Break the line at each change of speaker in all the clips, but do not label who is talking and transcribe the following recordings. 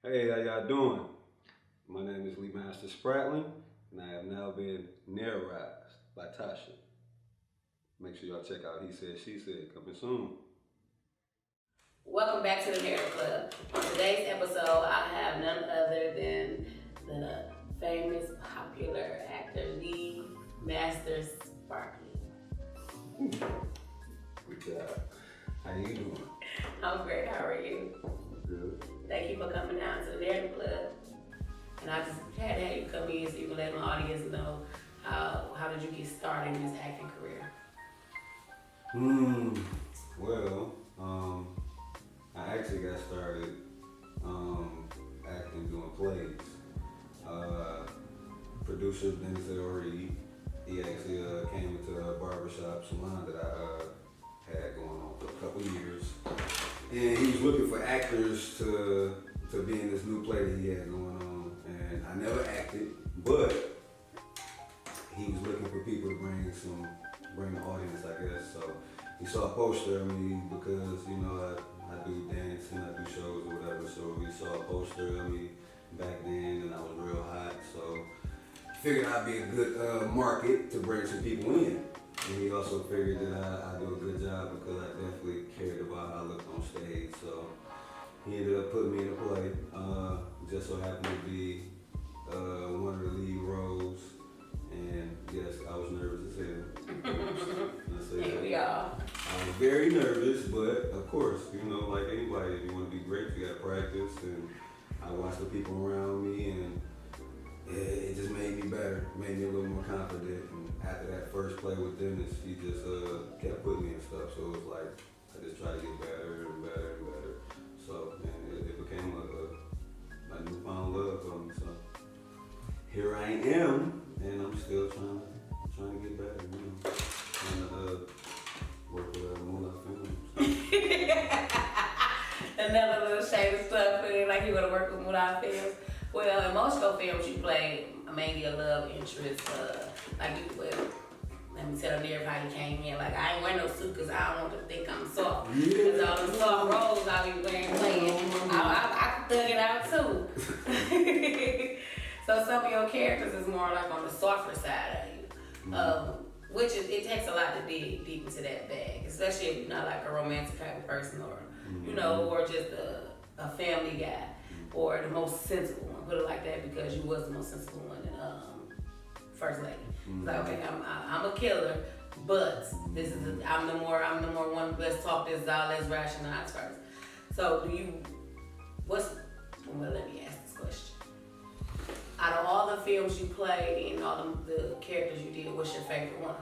Hey, how y'all doing? My name is Lemastor Spratling, and I have now been narrated by Tasha. Make sure y'all check out He Said, She Said, coming soon.
Welcome back to the Narrative Club. On today's episode, I have none other than the famous, popular actor Lemastor Spratling.
Good job. How you doing?
I'm great. How are you?
Good.
Thank you for coming down to the Narrative Club. And I just had to have you come in so you can let my audience know how did you get started in this acting career?
Well, I actually got started acting doing plays. Producer Denzel Reed, he actually came into a barbershop salon that I had going on for a couple years. And he was looking for actors to be in this new play that he had going on. And I never acted, but he was looking for people to bring the audience, I guess. So he saw a poster of me because, I do dance and I do shows or whatever. So he saw a poster of me back then and I was real hot. So figured I'd be a good market to bring some people in. And he also figured that I do a good job because I definitely cared about how I looked on stage. So he ended up putting me in a play. Just so happened to be one of the lead roles. And yes, I was nervous as hell.
Here we are.
I was very nervous, but of course, like anybody, if you want to be great, you got to practice. And I watched the people around me, and it just made me better, made me a little more confident. And after that first play with Dennis, he just kept putting me in stuff. So it was like I just tried to get better and better and better. So and it became a newfound love for me. So here I am, and I'm still trying to get better. Trying to work with Moolah Films.
Another little shade of stuff, like you want to work with Moolah Films. Well, in most of your films, you play mainly a love interest. Let me tell everybody came in. Like, I ain't wearing no suit because I don't want them to think I'm soft. Because all the soft roles I be wearing playing, I can thug it out too. So some of your characters is more like on the softer side of you. It takes a lot to dig deep into that bag, especially if you're not like a romantic type of person or, or just a family guy or the most sensible one. Put it like that because you was the most sensible one in First Lady. It's like, okay, I'm a killer, but I'm the more one. Let's talk this out. Let's rationalize first. So let me ask this question. Out of all the films you played and all the characters you did, what's your favorite one?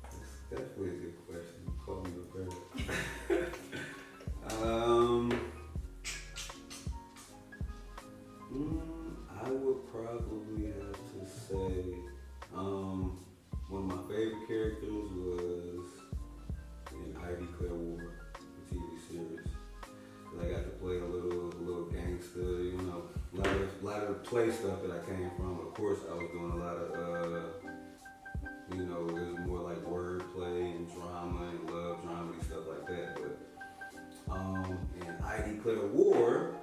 That's definitely a good question. You called me a bird. I would probably have to say one of my favorite characters was in Ivy Claire War, the TV series. I got to play a little gangster, a lot of the play stuff that I came from. Of course, I was doing a lot of, it was more like wordplay and drama and love drama and stuff like that. But in I Declare War,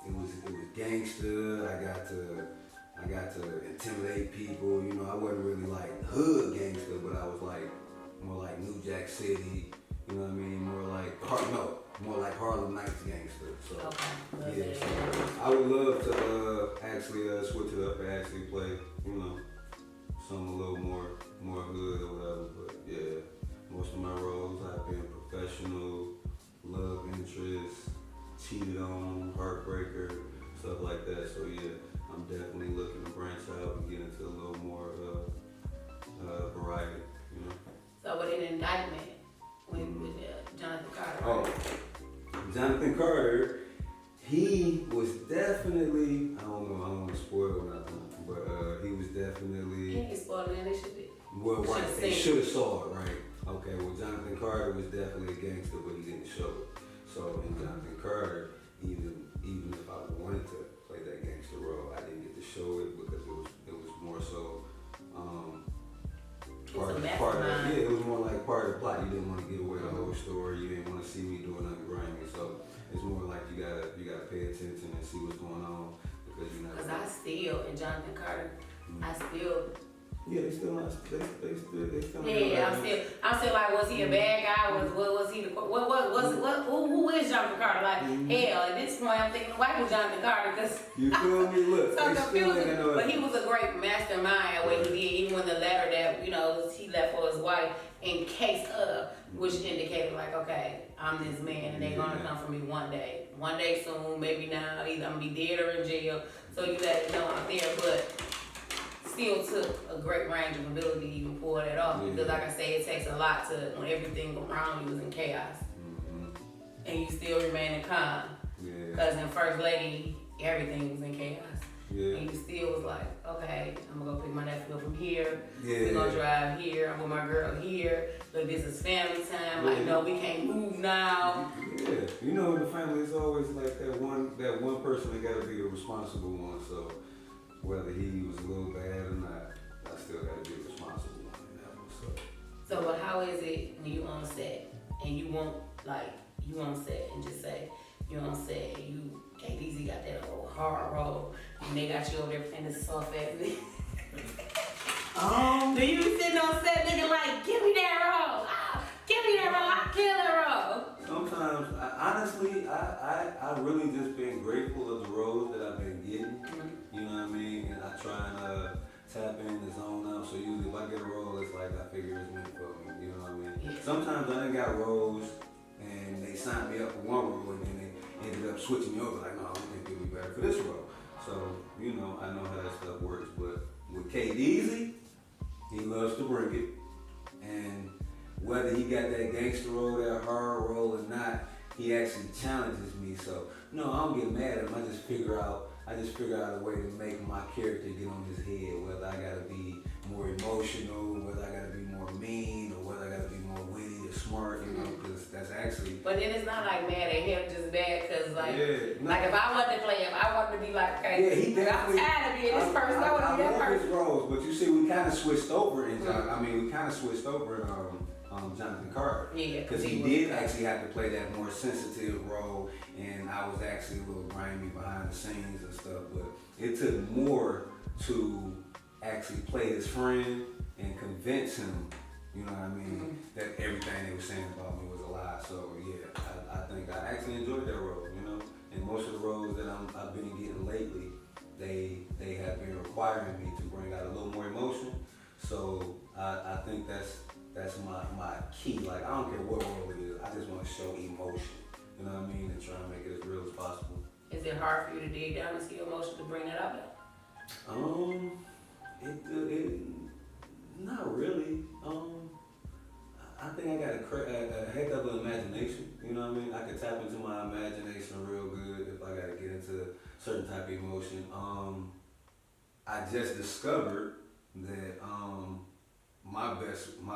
it was gangster. I got to intimidate people. I wasn't really like hood gangster, but I was like more like New Jack City. You know what I mean? More like Harlem Nights gangster. So
Okay.
so I would love to actually switch it up and actually play, something a little more hood or whatever. But yeah, most of my roles I've been professional, love interest, cheated on, heartbreaker, stuff like that. So yeah, I'm definitely looking to branch out and get into a little more variety.
So with an indictment with Jonathan Carter.
Oh, Jonathan Carter, he was definitely, I don't want to spoil nothing, but he was definitely.
Can't get spoiled, man. They should be.
Well, right, they should have saw it, right? Okay, well, Jonathan Carter was definitely a gangster, but he didn't show it. So in Jonathan Carter, even if I wanted to play that gangster role, I didn't get to show it because it was more so it was more like part of the plot. You didn't want to give away the whole story. You didn't want to see me doing nothing grimy. So it's more like you gotta pay attention and see what's going on because you know.
Because I still, and Jonathan Carter, I still.
Yeah, they still not. They still.
Yeah, I'm still like, was he a bad guy? Was he the who is Jonathan Carter? Like, hell, at this point, I'm thinking, why was Jonathan Carter? Because
you feel me? Look,
so confusing. But he was a great mastermind at what he did. Even when the letter that he left for his wife in case of, which indicated like, okay, I'm this man, and they're gonna come for me one day soon, maybe now. Either I'm gonna be dead or in jail. So you let it know I'm there, but. Still took a great range of ability to even pull that off because, like I say, it takes a lot to when everything around you is in chaos, and you still remain calm. Because in First Lady, everything was in chaos, and you still was like, okay, I'm gonna go pick my nephew up from here. We're gonna drive here. I'm with my girl here. Look, this is family time. Like, no, we can't move now.
Yeah, you know, in the family, it's always like that one person that gotta be the responsible one. So. Whether he was a little bad or not, I still gotta be a responsible one in that one.
So, but how is it when you on set and you on set and just say you on set, you KDZ got that old hard role and they got you over there playing this soft ass nigga. Do you be sitting on set looking like, give me that role, give me that role, I'll kill that role?
Sometimes, honestly, I really just been grateful of the roles that I've been getting. You know what I mean? And I try and tap in the zone out. So usually if I get a role, it's like I figure it's meant for me. You know what I mean? Yeah. Sometimes I done got roles and they signed me up for one role and then they ended up switching me over. Like, no, we think you'll be better for this role. So, you know, I know how that stuff works. But with KDZ, he loves to bring it. And whether he got that gangster role, that horror role or not, he actually challenges me. So, no, I don't get mad at him. I just figure out a way to make my character get on his head, whether I gotta be more emotional, whether I gotta be more mean, or whether I gotta be more witty or smart, you know, because that's actually.
But then it's not like mad at him, just bad, because like if I wanted to play him, I wanted to be like, okay,
yeah, he definitely,
I'm tired of being this person, I want to be that person.
His roles, but you see, we kind of switched over in Jonathan Carter.
Yeah,
because he did actually have to play that more sensitive role, and I was actually a little grimy behind the scenes and stuff. But it took more to actually play his friend and convince him, you know what I mean, that everything they were saying about me was a lie. So yeah, I think I actually enjoyed that role, you know. And most of the roles that I've been getting lately, they have been requiring me to bring out a little more emotion. So I think that's my key. Like, I don't care what role it is, I just want to show emotion. You know what I mean? And try and make it as real as possible.
Is it hard for you to dig down and see emotion to bring that up?
It not really. I think I got a heck of an imagination. You know what I mean? I can tap into my imagination real good if I got to get into certain type of emotion. I just discovered that my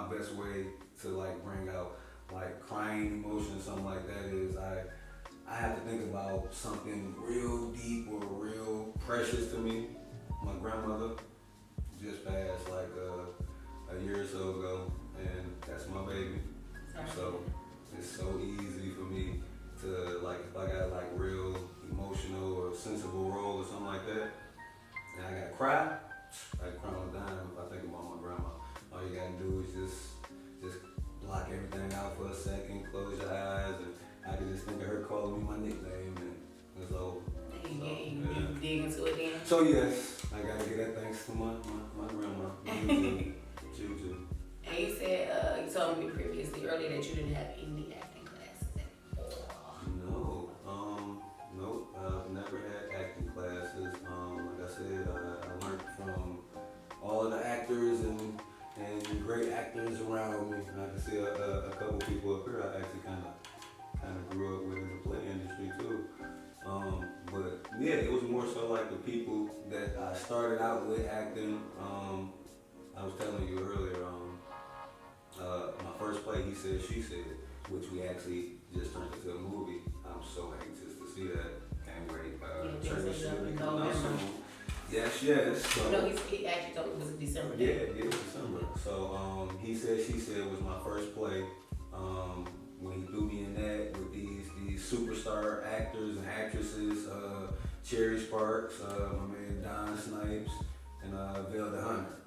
best way to like bring out like crying emotion or something like that is I have to think about something real deep or real precious to me. My grandmother just passed like a year or so ago, and that's my baby. So it's so easy for me to like, if I got like real emotional or sensible role or something like that, and I gotta cry, I cry on a dime if I think about my grandma. All you gotta do is just block everything out for a second, close your eyes, and I can just think of her calling me my nickname, and it's over.
You dig into it then?
So yes, I gotta get that thanks to my grandma, Juju.
And you said, you told me previously earlier that you didn't have any acting classes at all.
Nope, I've never had acting classes. Like I said, I learned from all of the actors and great actors around me. I can see a couple people up here I actually kind of grew up with in the play industry too. But yeah, it was more so like the people that I started out with acting. I was telling you earlier, my first play, He Said, She Said, which we actually just turned into a movie. I'm so anxious to see that. Can't wait. Trailer should be coming out soon. Yes. So,
no, he actually told me it was in December.
Yeah, it was December. So He Said, She Said was my first play. when he threw me in that with these superstar actors and actresses, Cherry Sparks, my man Don Snipes, and Velda Hunter.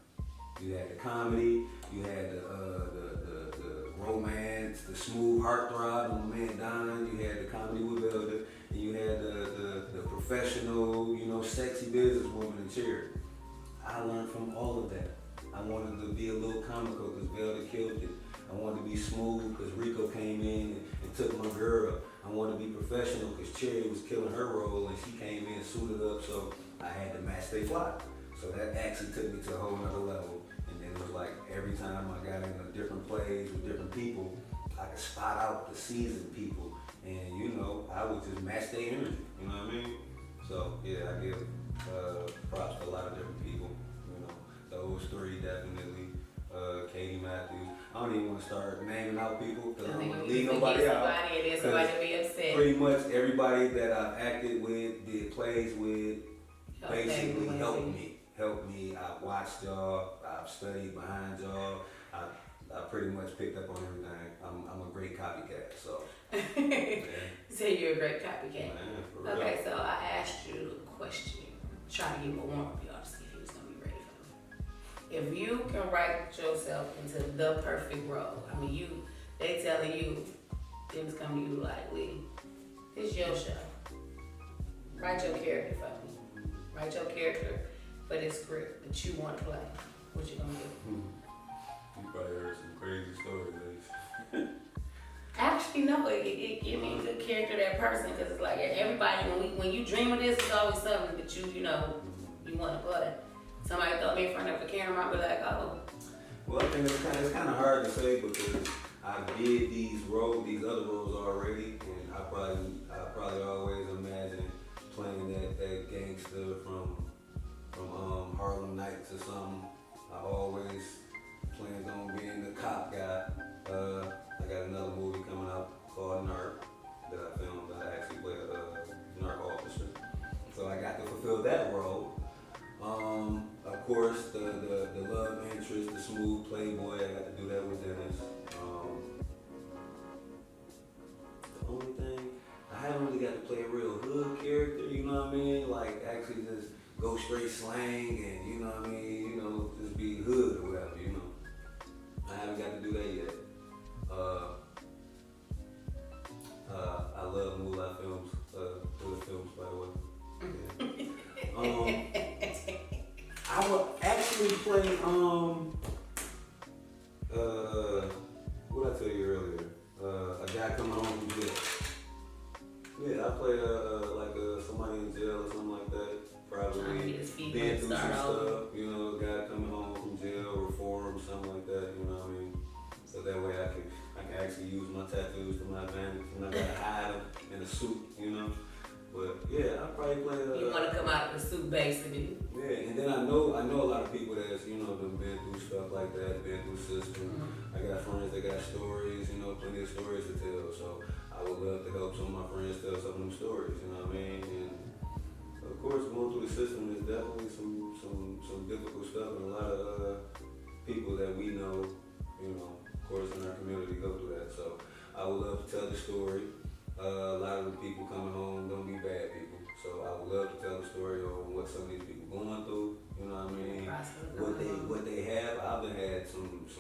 You had the comedy, you had the romance, the smooth heartthrob, my man Don. You had the comedy with Velda, and you had the professional, sexy businesswoman in Cherry. I learned from all of that. I wanted to be a little comical because Velda killed it. I wanted to be smooth because Rico came in and took my girl. I wanted to be professional because Cherry was killing her role and she came in suited up, so I had to match they fly. So that actually took me to a whole nother level. And then it was like every time I got into different plays with different people, I could spot out the seasoned people. And I would just match their energy, you know what I mean? So yeah, I give props to a lot of different people. Those three definitely. Katie Matthews. I don't even want to start naming out people because I don't want to leave nobody out.
Somebody be upset.
Pretty much everybody that I've acted with, did plays with, basically helped me. I've watched y'all. I've studied behind y'all. I pretty much picked up on everything. I'm a great copycat. So. Yeah.
So you're a great copycat.
Man, for real.
Okay, so I asked you a question. Try to give a warm up, y'all, to see if you was gonna be ready for it. If you can write yourself into the perfect role, they telling you, things come to you like, Lee, this your show. Write your character for me. Write your character for this script that you want to play. What you gonna do?
You probably heard some crazy stories.
Actually, no, it give me a good character, that person, because it's like everybody, when you dream of this, it's always something that you want to play. Somebody throw me in front of the camera, I'll be like, oh.
Well, I think it's kind of hard to say because I did these other roles already, and I probably always imagine playing that gangster from Harlem Nights or something. I always planned on being the cop guy. I got another movie coming out called Narc that I filmed. I actually played a narc officer, so I got to fulfill that role. Of course, the love interest, the smooth playboy, I got to do that with Dennis. The only thing, I haven't really got to play a real hood character, you know what I mean? Like actually just go straight slang and just be hood or whatever, I haven't got to do that yet. I love Moolah films, hood films by the way. Yeah. I would actually play what did I tell you earlier? A guy coming home from jail. Yeah, I play somebody in jail or something like that. Probably been through some stuff, a guy coming home from jail, reform, something like that, you know what I mean? So that way I can actually use my tattoos to my advantage. I'm not gonna hide them in a suit, But yeah, I probably play.
You want to come out of the suit basically.
Yeah, and then I know a lot of people that's done been through stuff like that, been through system. I got friends that got stories, plenty of stories to tell. So I would love to help some of my friends tell some of them stories. You know what I mean? And of course, going through the system is definitely some difficult stuff, and a lot of people that we know, of course, in our community go through that. So I would love to tell the story. A lot of the people coming home don't be bad people. So I would love to tell the story on what some of these people going through, you know what I mean? What they have. I've had some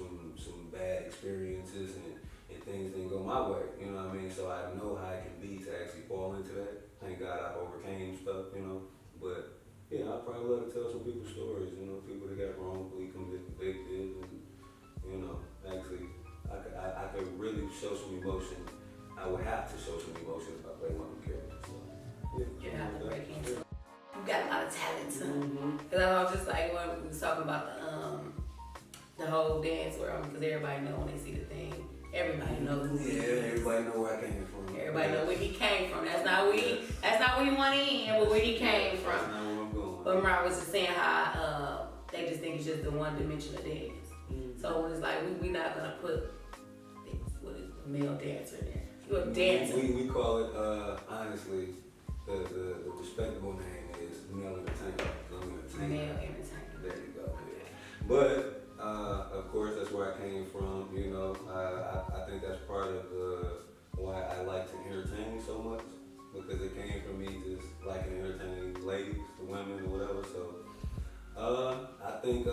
bad experiences and things didn't go my way, you know what I mean? So I know how it can be to actually fall into that. Thank God I overcame stuff, But yeah, I'd probably love to tell some people's stories, people that got wrongfully convicted and actually I could really show some emotion. I would have to show some emotion if I play one of the characters. So, yeah.
You have to break into it. You got a lot of talent too. Because I was just like when we was talking about the whole dance world, because everybody know when they see the thing. Everybody knows who he is.
Yeah, everybody know where I came from.
Everybody know where he came from. That's not where he went in, but where he came from.
That's not where I'm going.
But remember I was just saying how they just think it's just the one dimension of dance. So when it's like we not gonna put a male dancer in there. You're a dancer.
We call it honestly the respectable name is male entertainer.
Male entertainer.
There you go. Yeah. But of course that's where I came from. I think that's part of the why I like to entertain so much, because it came from me just liking entertaining ladies, the women, or whatever. So I think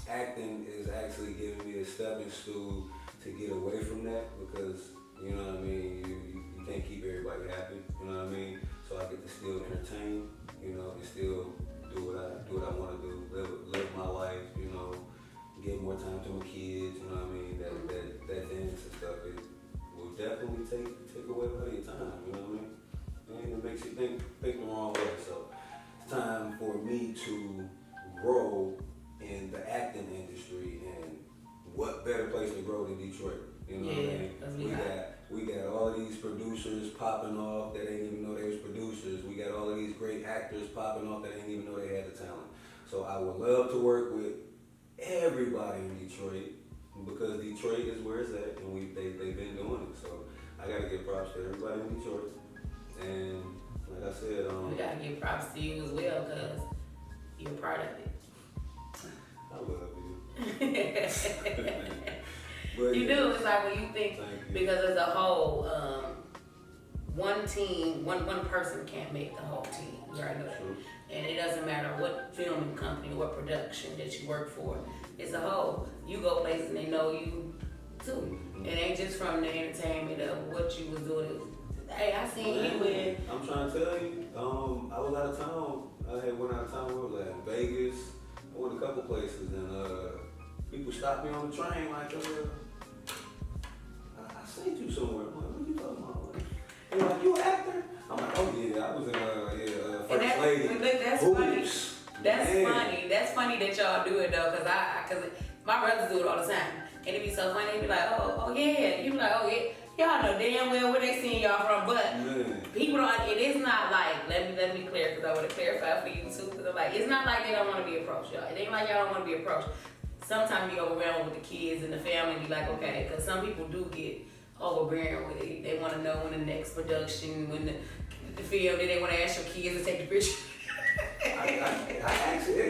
acting is actually giving me a stepping stool to get away from that, because you know what I mean. You can't keep everybody happy. You know what I mean. So I get to still entertain, you know, and still do what I want to do, live my life, you know, give more time to my kids, you know what I mean. That dance and stuff, it will definitely take away a lot of your time, you know what I mean. And it makes you think the wrong way. So it's time for me to grow in the acting industry, and what better place to grow than Detroit? You know what I mean? We got all these producers popping off that ain't even know they was producers. We got all of these great actors popping off that ain't even know they had the talent. So I would love to work with everybody in Detroit, because Detroit is where it's at, and they've been doing it. So I gotta give props to everybody in Detroit. And like I said,
we gotta give props to you as well, because you're part of it.
I love you. But
you do. It's like when you think, because as a whole, one team, one person can't make the whole team. You already know that. And it doesn't matter what filming company, what production that you work for. It's a whole. You go places and they know you too. It ain't just from the entertainment of what you was doing. Hey, I seen you with.
I'm trying to tell you, I was out of town. I had went out of town. Where was I? In Vegas. I went a couple places, and people stopped me on the train like, I seen you somewhere. I'm like, what you talking about? They're like, you an actor? I'm like, oh yeah, I was in First Lady.
That's funny. That's funny that y'all do it though, cause my brothers do it all the time, and it be so funny. They be like, oh yeah, you be like, oh yeah. Y'all know damn well where they seeing y'all from, but people don't. It is not like, let me clear, because I want to clarify for you too. Because I'm like, it's not like they don't want to be approached, y'all. It ain't like y'all don't want to be approached. Sometimes you overwhelmed with the kids and the family, and be like, okay, because some people do get overbearing with it. They want to know when the next production, when the film, then they want to ask your kids to take the picture.
I actually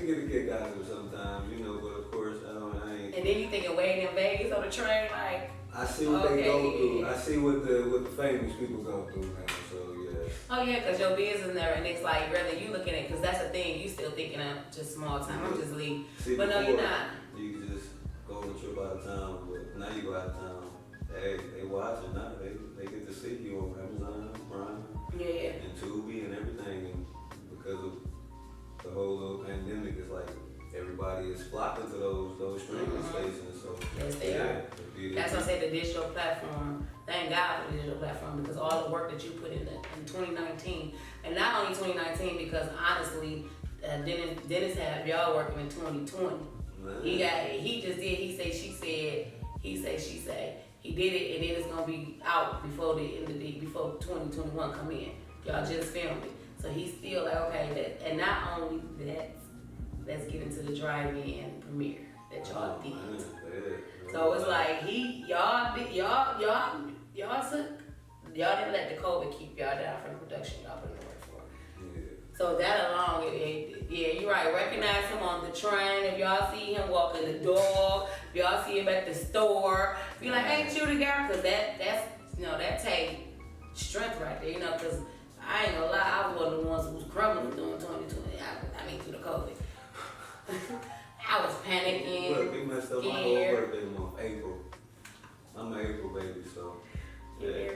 get a kick out of it sometimes, you know. But of course, I ain't.
And then you thinking waiting in Vegas on the train, like.
I see what they go through. I see what the famous people go through, man. So yeah.
Oh yeah, because your business there, and it's like, rather you looking at, because that's the thing, you still thinking of just small time. I'm just leave.
See,
but no, you're not.
You can just go on a trip out of town, but now you go out of town. They watching now. They get to see you on Amazon, Prime, and Tubi and everything. And because of the whole little pandemic, it's like everybody is flocking to those streaming stations. So
yes, they are. That's why I say the digital platform. Thank God for the digital platform, because all the work that you put in 2019, and not only 2019, because honestly, Dennis had y'all working in 2020. Man. He just did. He say, she said. He say, she say. He did it, and then it's gonna be out before the end of before 2021 come in. Y'all just filmed it, so he's still like, okay, and not only that, let's get into the drive-in premiere that y'all did. So it's like y'all didn't let the COVID keep y'all down from the production y'all put in the work for. Yeah. So that alone, yeah, you're right. Recognize him on the train. If y'all see him walking the dog, if y'all see him at the store, be like, hey, shoot the guy, because that's that take strength right there, because I ain't gonna lie, I was one of the ones who was crumbling during 2020. I mean through the COVID. I was panicking.
Look, they messed up my whole birthday month, April. I'm an April baby, so yeah.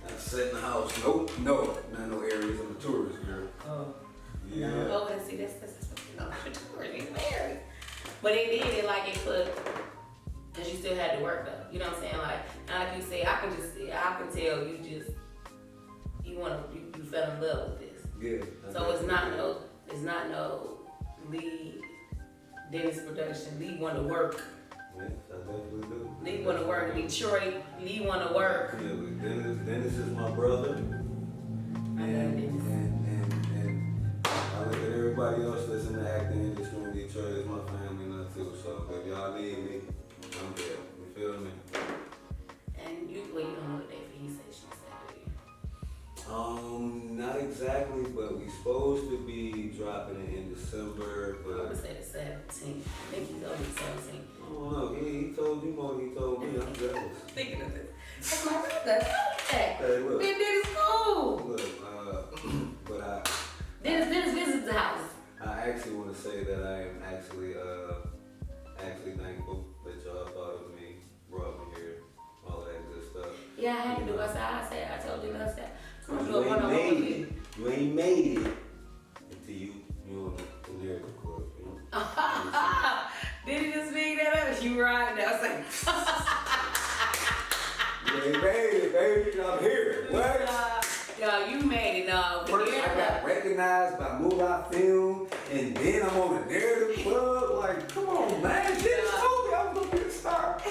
I sat in the house. Nope, no, not no areas. I'm a tourist girl. Oh. Yeah.
No. Okay, see, that's for tourists. Married. But it did it like it put, because you still had to work though. You know what I'm saying? Like you say, I can tell you fell in love with this.
Yeah.
So it's not no Lee Dennis production. Lee want to work.
Yes, I definitely do.
Lee want to work. Detroit. Lee want to work.
Yeah, but Dennis is my brother. And I look at everybody else that's in the acting industry in Detroit as my family now too. So if y'all need me, I'm there. You feel me?
And you don't know what day for he said, she said, do you?
Not exactly, but we supposed to be dropping it in December,
I'm
but
gonna say the 17th. I think he's over the 17th.
I don't know. He told you more than he told me. I'm jealous.
Thinking of this. That's my brother. Hey,
Hey, look.
been Dennis cool.
Look, but
Dennis visits the house.
I actually want to say that I am actually thankful that y'all thought of me, brought me here, all that good stuff.
Yeah, I had to do what I said. I told you I said. I'm gonna do a
You ain't
one-on-one
made
with
it.
you.
You ain't made it until you on the narrative club, you know.
Did he just speak that up? You right now. I was like,
You ain't made it, baby. I'm here. What?
yo, you made it, dog.
First, I got recognized by Moolah Film, and then I'm on the narrative club. Like, come on, man. Dennis told me I was gonna be a star.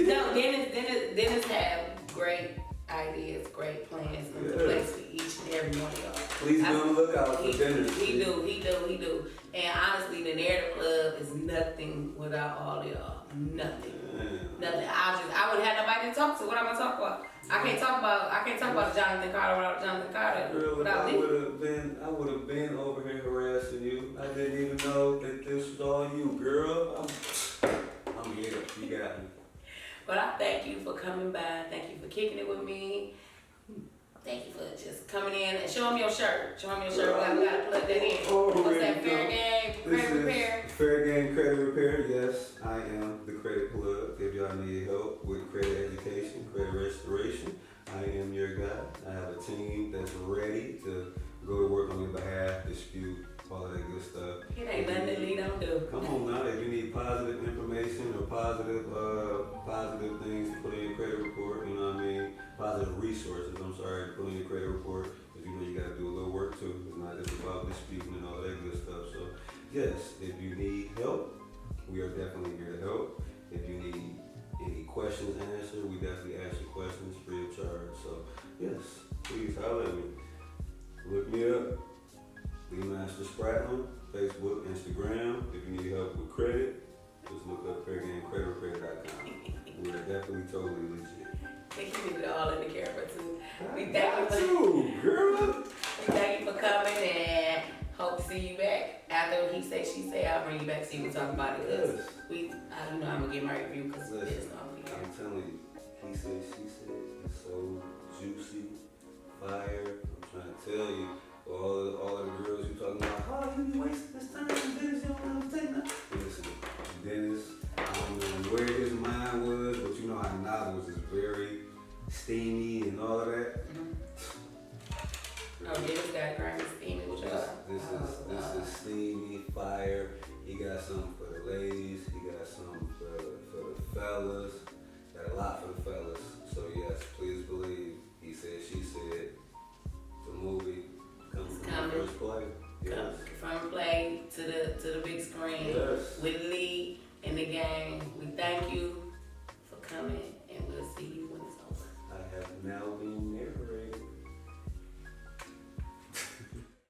No, Dennis have great ideas, great plans in place for each and every one of y'all.
Please be on the lookout for Dennis.
He do. And honestly, the Narrative Club is nothing without all of y'all. Nothing. Nothing. I wouldn't have nobody to talk to. What am I gonna talk about? I can't talk about Jonathan Carter without Jonathan Carter.
Girl,
without
I
me.
would have been over here harassing you. I didn't even know that this was all you, girl. I'm here. You got me.
But I thank you for coming by. Thank you for kicking it with me. Thank you for just coming in and show them your shirt. We gotta plug that in. What's that? Fair Game Credit Repair.
Fair Game Credit Repair. Yes, I am the credit plug. If y'all need help with credit education, credit restoration, I am your guy. I have a team that's ready to go to work on your behalf, dispute, all of that good stuff.
It ain't nothing that Lee don't do.
Come on now, if you need positive information or positive things to put in your credit report, you know what I mean? Positive resources, to put in your credit report, because you know you gotta do a little work too. It's not just about disputing and all that good stuff. So yes, if you need help, we are definitely here to help. If you need any questions answered, we definitely answer questions free of charge. So yes, please holler at me. Look me up. Lemastor Spratling, Facebook, Instagram. If you need help with credit, just look up fairgamecreditrepair.com. We are definitely totally legit.
They keep it all in the camera too. We
Got
thank you
you, girl.
for coming and hope to see you back. After he say, she say, I'll bring you back so you can talk about it. Cause
Yes.
I'm gonna get my review because
Listen,
it's not me.
I'm telling you, he said, she said, it's so juicy, fire. I'm trying to tell you, all of the girls you talking about, oh, you be wasting this time, Dennis, you don't understand that. Listen, Dennis, I don't know where his mind was, but you know how novels is very steamy and all of that.
Oh, Dennis got grimy steamy with y'all.
This is steamy, fire. He got something for the ladies. He got something for the fellas. Got a lot for the fellas. So yes, please believe. He said, she said. The movie comes from the first play. Yes.
From play to the big screen
Yes.
with Lee and the gang. We thank you for coming.